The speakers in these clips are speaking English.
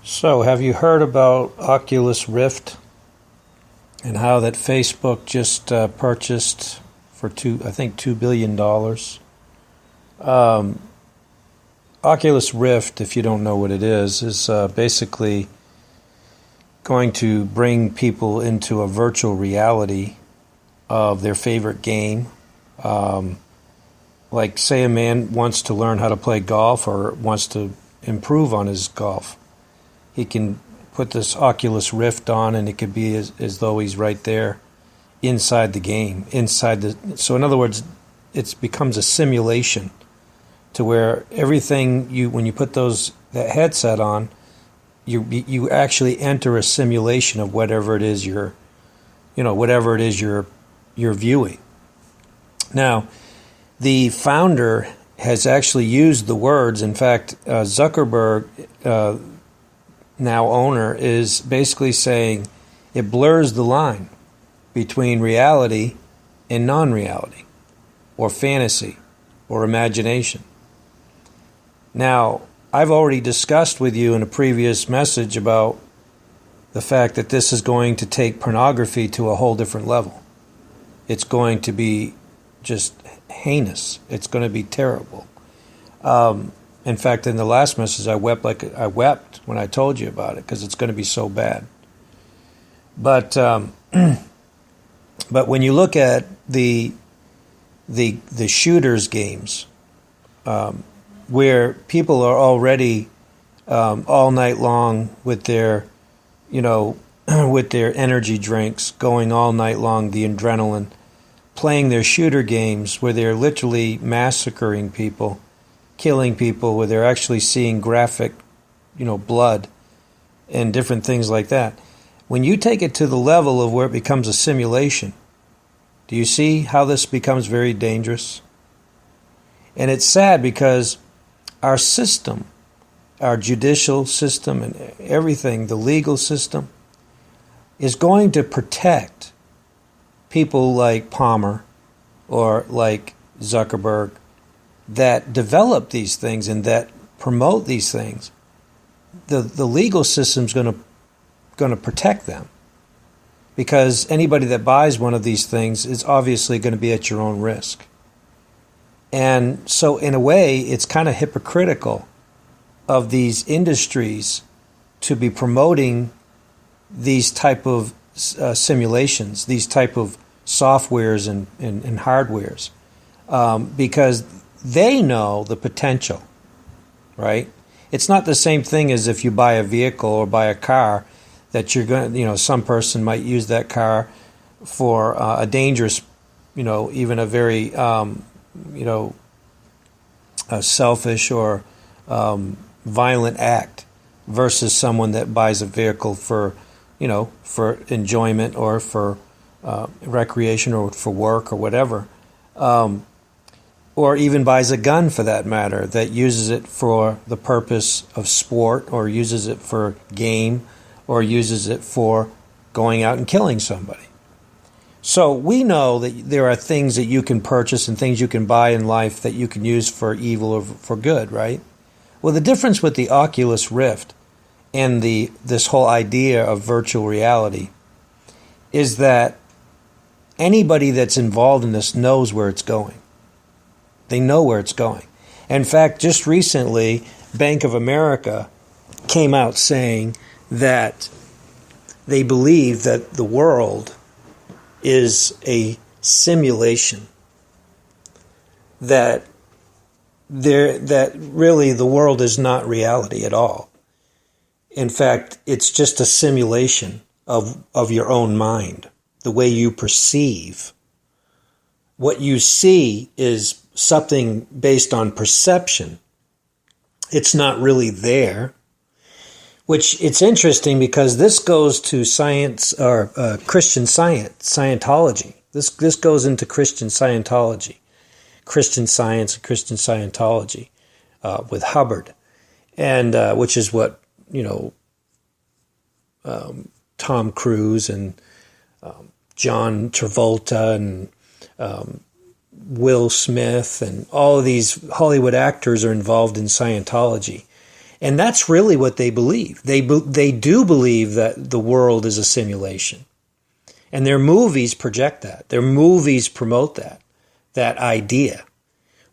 So, have you heard about Oculus Rift and how that Facebook just purchased for $2 billion? Oculus Rift, if you don't know what it is basically going to bring people into a virtual reality of their favorite game. Like, say a man wants to learn how to play golf or wants to improve on his golf. He can put this Oculus Rift on, and it could be as though he's right there inside the game. So in other words, it becomes a simulation to where everything when you put that headset on, you actually enter a simulation of whatever it is you're viewing. Now, the founder has actually used the words. In fact, Zuckerberg, now owner, is basically saying it blurs the line between reality and non-reality, or fantasy, or imagination. Now, I've already discussed with you in a previous message about the fact that this is going to take pornography to a whole different level. It's going to be just heinous. It's going to be terrible. In fact, in the last message, I wept when I told you about it, because it's going to be so bad. But but when you look at the shooters games, where people are already all night long with their with their energy drinks, going all night long, the adrenaline, playing their shooter games where they're literally massacring people, killing people, where they're actually seeing graphic, blood and different things like that. When you take it to the level of where it becomes a simulation, do you see how this becomes very dangerous? And it's sad because our system, our judicial system and everything, the legal system, is going to protect people like Palmer or like Zuckerberg that develop these things and that promote these things. The legal system's going to protect them, because anybody that buys one of these things is obviously going to be at your own risk. And so in a way, it's kind of hypocritical of these industries to be promoting these type of simulations, these type of softwares and hardwares, because they know the potential, right? It's not the same thing as if you buy a vehicle or buy a car that you're going to, some person might use that car for a dangerous, even a very, a selfish or violent act, versus someone that buys a vehicle for enjoyment or for recreation or for work or whatever. Or even buys a gun, for that matter, that uses it for the purpose of sport, or uses it for game, or uses it for going out and killing somebody. So we know that there are things that you can purchase and things you can buy in life that you can use for evil or for good, right? Well, the difference with the Oculus Rift and this whole idea of virtual reality is that anybody that's involved in this knows where it's going. They know where it's going. In fact, just recently, Bank of America came out saying that they believe that the world is a simulation, that really the world is not reality at all. In fact, it's just a simulation of your own mind, the way you perceive. What you see is something based on perception. It's not really there. Which, it's interesting because this goes to science, or Christian science, Scientology. This goes into Christian Scientology, Christian Science and Christian Scientology, with Hubbard, and which is what Tom Cruise and John Travolta and Will Smith and all of these Hollywood actors are involved in Scientology. And that's really what they believe. They do believe that the world is a simulation. And their movies project that. Their movies promote that idea.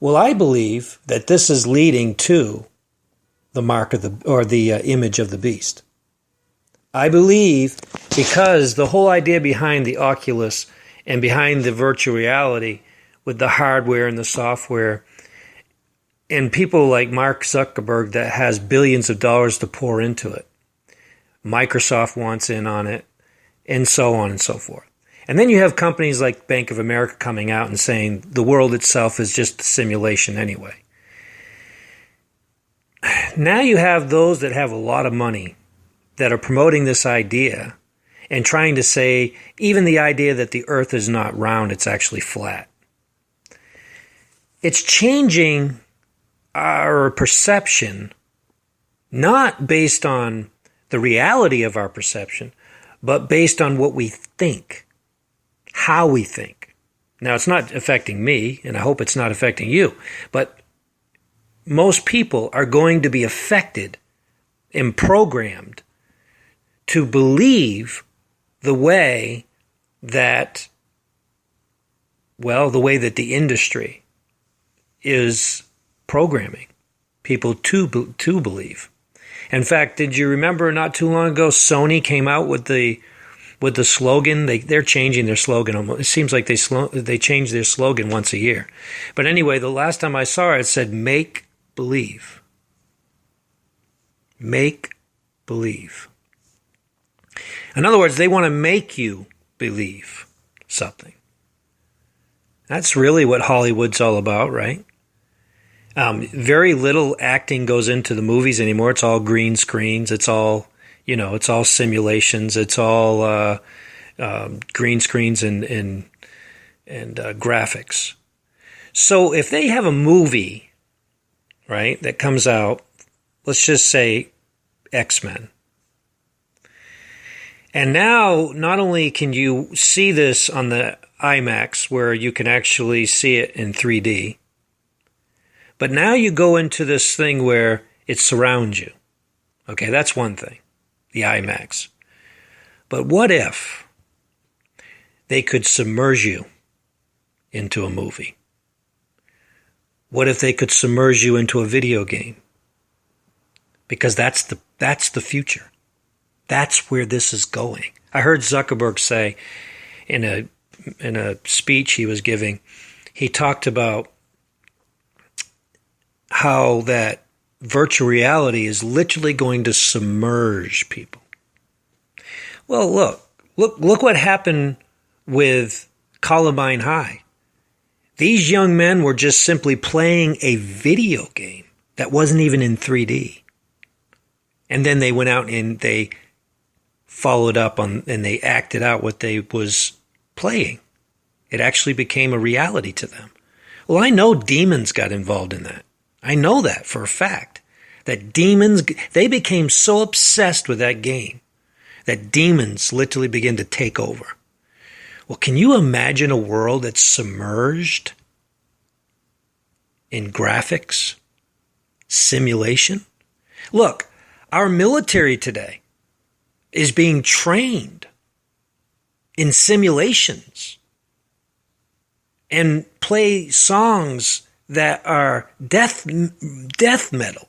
Well, I believe that this is leading to the mark of the image of the beast. I believe because the whole idea behind the Oculus and behind the virtual reality with the hardware and the software, and people like Mark Zuckerberg that has billions of dollars to pour into it. Microsoft wants in on it, and so on and so forth. And then you have companies like Bank of America coming out and saying the world itself is just a simulation anyway. Now you have those that have a lot of money that are promoting this idea and trying to say even the idea that the earth is not round, it's actually flat. It's changing our perception, not based on the reality of our perception, but based on what we think, how we think. Now, it's not affecting me, and I hope it's not affecting you, but most people are going to be affected and programmed to believe the way that the industry is programming people to believe. In fact, did you remember not too long ago Sony came out with the slogan? They're changing their slogan. It seems like they change their slogan once a year. But anyway, the last time I saw it said "Make believe." Make believe. In other words, they want to make you believe something. That's really what Hollywood's all about, right? Very little acting goes into the movies anymore. It's all green screens. It's all, it's all simulations. It's all green screens and graphics. So if they have a movie, right, that comes out, let's just say X-Men. And now not only can you see this on the IMAX where you can actually see it in 3D, but now you go into this thing where it surrounds you. Okay, that's one thing, the IMAX. But what if they could submerge you into a movie? What if they could submerge you into a video game? Because that's the future. That's where this is going. I heard Zuckerberg say in a speech he was giving, he talked about how that virtual reality is literally going to submerge people. Well, look what happened with Columbine High. These young men were just simply playing a video game that wasn't even in 3D. And then they went out and they followed up on and they acted out what they was playing. It actually became a reality to them. Well, I know demons got involved in that. I know that for a fact. That demons, they became so obsessed with that game that demons literally began to take over. Well, can you imagine a world that's submerged in graphics, simulation? Look, our military today is being trained in simulations and play songs that are death metal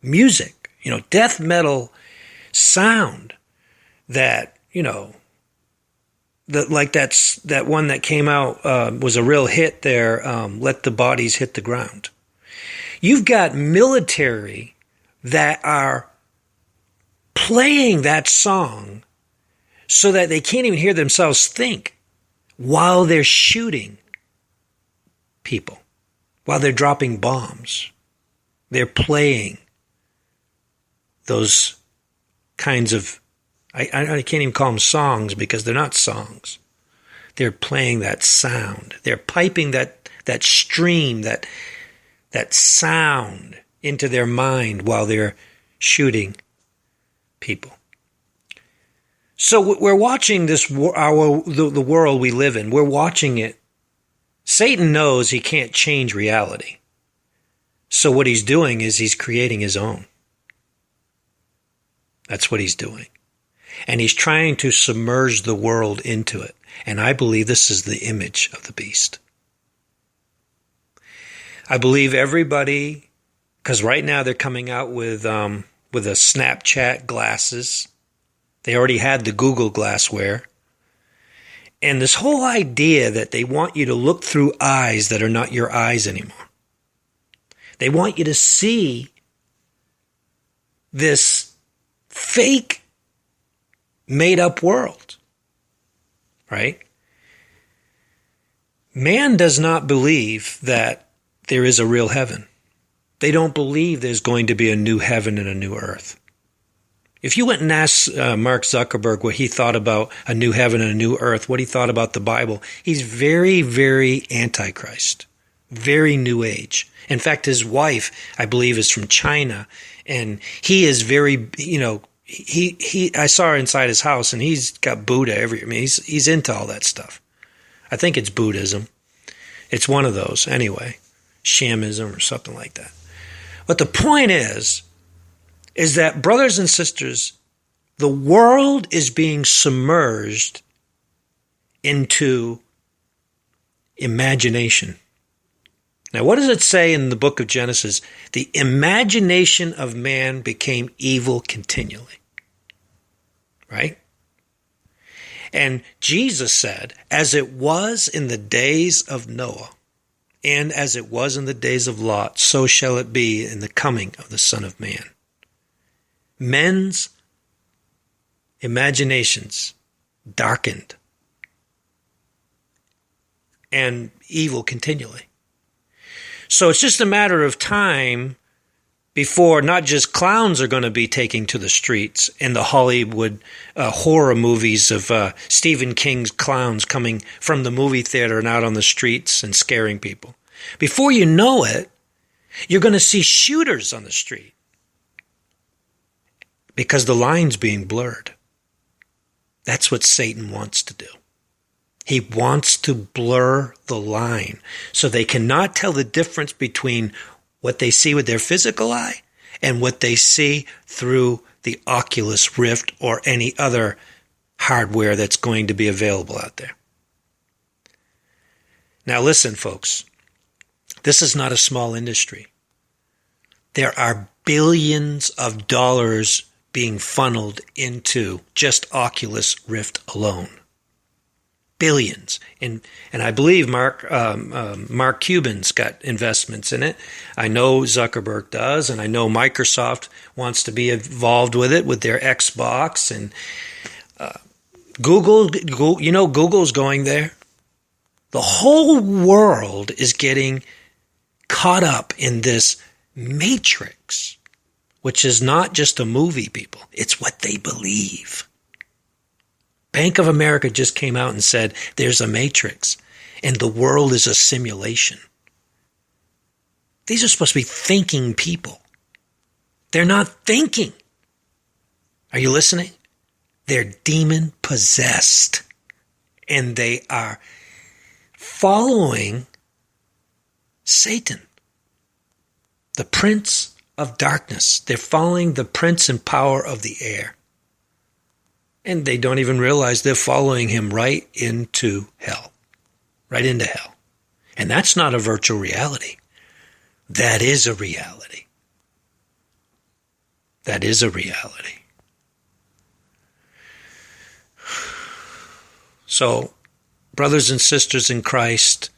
music, death metal sound that, that one that came out was a real hit there, Let the Bodies Hit the Ground. You've got military that are playing that song so that they can't even hear themselves think while they're shooting people, while they're dropping bombs. They're playing those kinds of, I can't even call them songs because they're not songs. They're playing that sound. They're piping that stream, that sound into their mind while they're shooting people. So we're watching this, the world we live in. We're watching it. Satan knows he can't change reality. So what he's doing is he's creating his own. That's what he's doing. And he's trying to submerge the world into it. And I believe this is the image of the beast. I believe everybody, because right now they're coming out with a Snapchat glasses. They already had the Google glassware. And this whole idea that they want you to look through eyes that are not your eyes anymore. They want you to see this fake, made-up world, right? Man does not believe that there is a real heaven. They don't believe there's going to be a new heaven and a new earth. If you went and asked Mark Zuckerberg what he thought about a new heaven and a new earth, what he thought about the Bible, he's very, very antichrist, very new age. In fact, his wife, I believe, is from China, and he is very, I saw her inside his house, and he's got Buddha he's into all that stuff. I think it's Buddhism. It's one of those anyway, shamanism or something like that. But the point is that, brothers and sisters, the world is being submerged into imagination. Now, what does it say in the book of Genesis? The imagination of man became evil continually. Right? And Jesus said, as it was in the days of Noah, and as it was in the days of Lot, so shall it be in the coming of the Son of Man. Men's imaginations darkened and evil continually. So it's just a matter of time before not just clowns are going to be taking to the streets in the Hollywood horror movies of Stephen King's clowns coming from the movie theater and out on the streets and scaring people. Before you know it, you're going to see shooters on the street because the line's being blurred. That's what Satan wants to do. He wants to blur the line so they cannot tell the difference between what they see with their physical eye and what they see through the Oculus Rift or any other hardware that's going to be available out there. Now listen, folks, this is not a small industry. There are billions of dollars being funneled into just Oculus Rift alone. Billions. And I believe Mark Cuban's got investments in it. I know Zuckerberg does, and I know Microsoft wants to be involved with it with their Xbox, and Google, Google's going there. The whole world is getting caught up in this matrix, which is not just a movie, people. It's what they believe. Bank of America just came out and said there's a matrix and the world is a simulation. These are supposed to be thinking people. They're not thinking. Are you listening? They're demon possessed and they are following Satan, the prince of darkness. They're following the prince and power of the air. And they don't even realize they're following him right into hell. Right into hell. And that's not a virtual reality. That is a reality. That is a reality. So, brothers and sisters in Christ,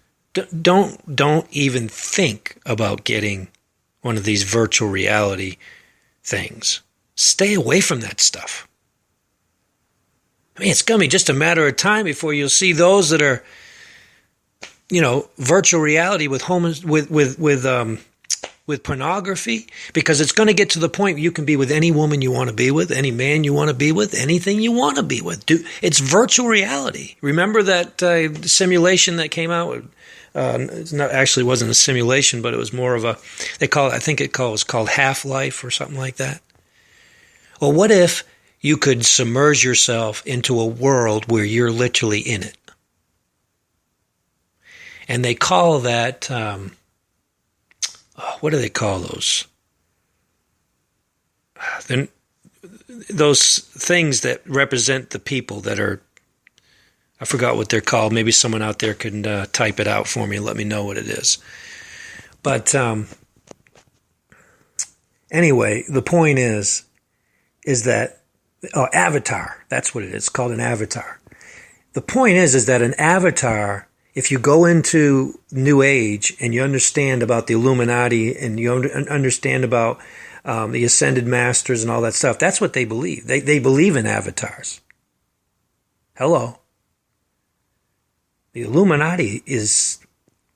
don't even think about getting one of these virtual reality things. Stay away from that stuff. I mean, it's going to be just a matter of time before you'll see those that are, virtual reality with pornography, because it's going to get to the point where you can be with any woman you want to be with, any man you want to be with, anything you want to be with. It's virtual reality. Remember that simulation that came out? It wasn't a simulation, but it was more of it was called Half-Life or something like that. Well, what if you could submerge yourself into a world where you're literally in it? And they call that, what do they call those? Then those things that represent the people that are, I forgot what they're called. Maybe someone out there can type it out for me and let me know what it is. But anyway, the point is that avatar. That's what it is. It's called an avatar. The point is that an avatar, if you go into New Age and you understand about the Illuminati and you understand about the Ascended Masters and all that stuff, that's what they believe. They believe in avatars. Hello. The Illuminati is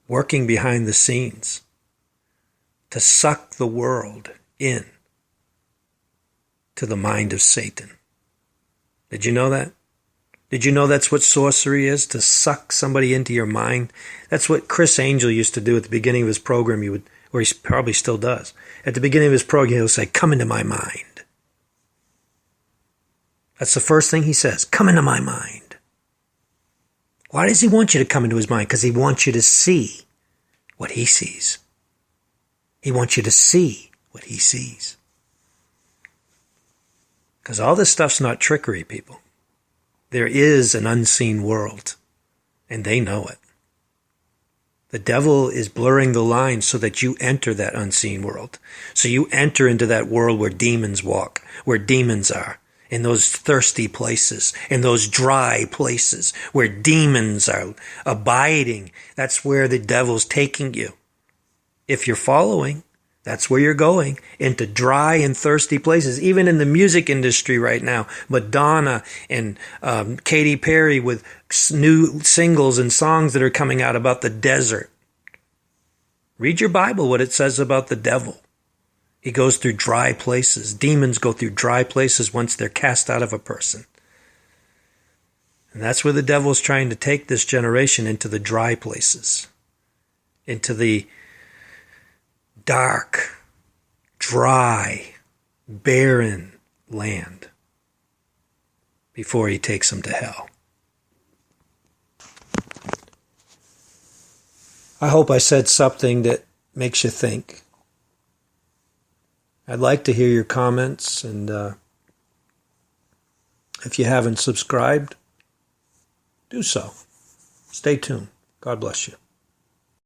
working behind the scenes to suck the world in to the mind of Satan. Did you know that? Did you know that's what sorcery is? To suck somebody into your mind? That's what Chris Angel used to do at the beginning of his program. Or he probably still does. At the beginning of his program, he'll say, "Come into my mind." That's the first thing he says. Come into my mind. Why does he want you to come into his mind? Because he wants you to see what he sees. He wants you to see what he sees. Because all this stuff's not trickery, people. There is an unseen world, and they know it. The devil is blurring the lines so that you enter that unseen world. So you enter into that world where demons walk, where demons are, in those thirsty places, in those dry places where demons are abiding. That's where the devil's taking you. If you're following, that's where you're going, into dry and thirsty places. Even in the music industry right now, Madonna and Katy Perry with new singles and songs that are coming out about the desert. Read your Bible, what it says about the devil. He goes through dry places. Demons go through dry places once they're cast out of a person. And that's where the devil's trying to take this generation, into the dry places, into the dark, dry, barren land before he takes them to hell. I hope I said something that makes you think. I'd like to hear your comments, and if you haven't subscribed, do so. Stay tuned. God bless you.